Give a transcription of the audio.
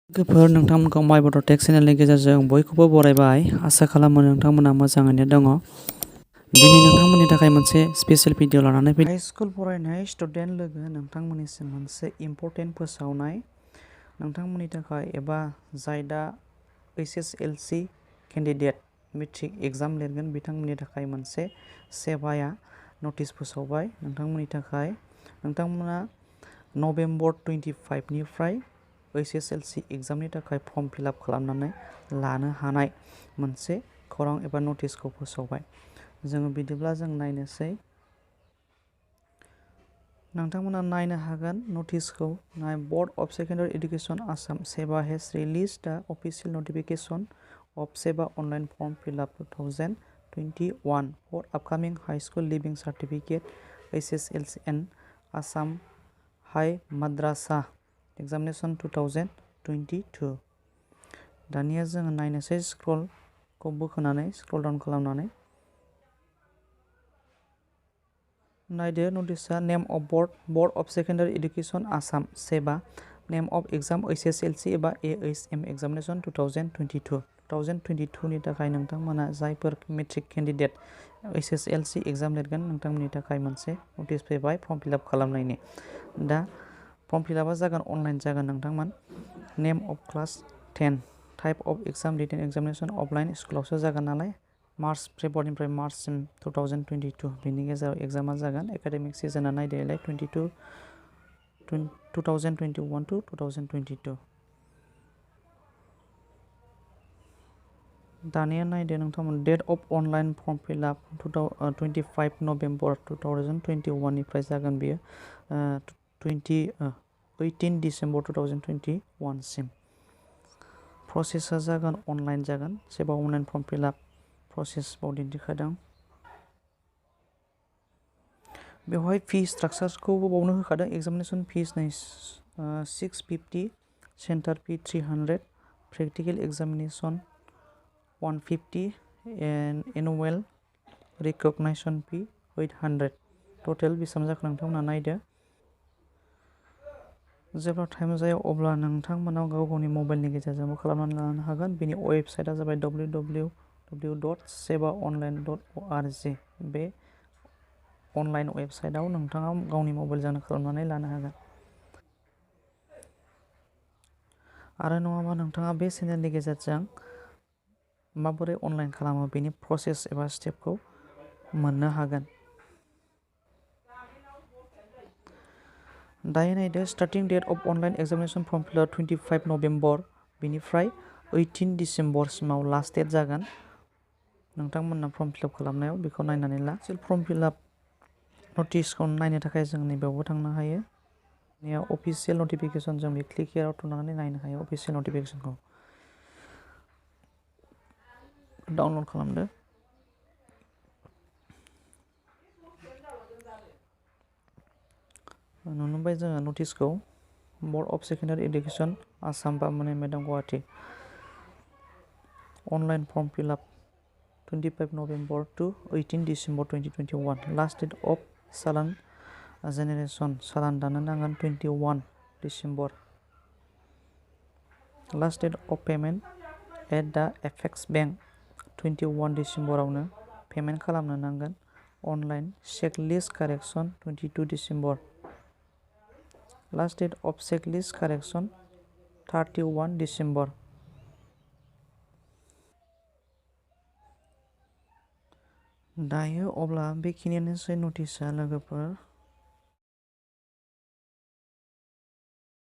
लोगोफोर नोंथांमोनखौ माय बड टेक चेनेलनि गेजेरजों बयखौबो बरायबाय। आसा खालामो नोंथांमोना मोजाङैनो दङ। दिनै नोंथांमोननि थाखाय मोनसे स्पेशल भिडिअ लानानै फैदों। हाइ स्कुल फरायनाय स्टुडेन्ट लोगो नोंथांमोननिसिम मोनसे इम्पर्टेन्ट फोसावनाय। नोंथांमोननि थाखाय एबा जाय दा hslc केन्डिडेट मेट्रिक एग्जाम लिरगोन बिथांमोननि थाखाय मोनसे सेभाया नटिस फोसावबाय। नोंथांमोननि थाखाय नोंथांमोना नभेम्बर 25 निफ्राय hslc एग्जामनि थाखाय फर्म फिलआप खालामनानै लानो हानाय मोनसे खौरां एबा नटिसखौ फोसावबाय। जोङो बिदिब्ला जों नायनोसै। नोंथांमोना नायनो हागोन नटिसखौ। Board of secondary education Assam SEBA has release the official notification of SEBA online form fill-up 2021 for upcoming high school leaving certificate hslc and Assam High Madrasa examination 2022। दानिया जोङो नायनोसै स्क्रलखौ बोखोनानै स्क्रल डाउन खालामनानै नायदो। नटिसआ name of board of secondary education Assam SEBA name of exam hslc एबा AHM examination 2022 2022 नि थाखाय नोंथांमोना जायफोर मेट्रिक केन्डिडेट hslc एग्जाम लिरगोन नोंथांमोननि थाखाय मोनसे नटिस फैबाय फर्म फिलआप खालामनायनि। दा फर्म फिलआपआ जागोन अनलाइन जागोन। नोंथांमोन name of class 10 type of exam written examination offline स्कुलावसो जागोन नालाय फेब्रुवारिनिफ्राय मार्चसिम 2022 बिनि गेजेराव एग्जामा जागोन। एकाडेमिक सिजनआ नायदोलाय 2021 to 2022। दानिया नायदो नोंथांमोन date of online form fill up 25 November 2021 निफ्राय जागोन बेयो 18 डिसेम्बर 2021 सिम। प्रसेसआ जागोन अनलाइन जागोन। सेबा अनलाइन फर्म फिलआप प्रसेसआव दिन्थिखादों। बेवहाय फी स्ट्राक्चारखौबो बावनो होखादों। Examination fees 650, centre fee 300, practical examination 150 and annual recognition fee 800। Total बेसेबां जाखो नोंथांमोना नायदो। जेब्ला टाइम जायो अब्ला नोंथांमोना गाव गावनि मबाइलनि गेजेरजोंबो खालामनानै लानो हागोन। बेनि वेबसाइटआ जाबाय www.sebaonline.org। बे अनलाइन वेबसाइटआव नोंथाङा गावनि मबाइलजोंनो खालामनानै लानो हागोन। आरो नङाबा नोंथाङा बे चेनेलनि गेजेरजों माबोरै अनलाइन खालामो बेनि प्रसेस एबा स्टेपखौ मोननो हागोन। दायो नायदो starting date of online examination form fill up 25 November बेनिफ्राय 18 डिसेम्बरसिमाव लास्ट डेट जागोन। नोंथांमोनहा फर्म फिलआप खालामनायाव बेखौ नायनानै ला। फर्म फिलआप नटिसखौ नायनो थाखाय जों नैबेयावबो थांनो हायो। अफिसियेल नटिफिकेशन जों बे क्लिक हियाराव थुनानै नायनो हायो। अफिसियेल नटिफिकेशनखौ डाउनलड खालामदो। नुनो मोनबाय जोङो नटिसखौ board of secondary education Assam बामोन मेदाम Guwahati online form fill up 25 November to 18 December 2021 last date of challan generation challan दानो नांगोन 21 December. Last date of payment at the apex bank 21 डिसेम्बरावनो पेमेन्ट खालामनो नांगोन। Online checklist correction 22 December. Last date of checklist correction 31 December. दायो अब्ला बेखिनियानोसै नटिसआ लोगोफोर।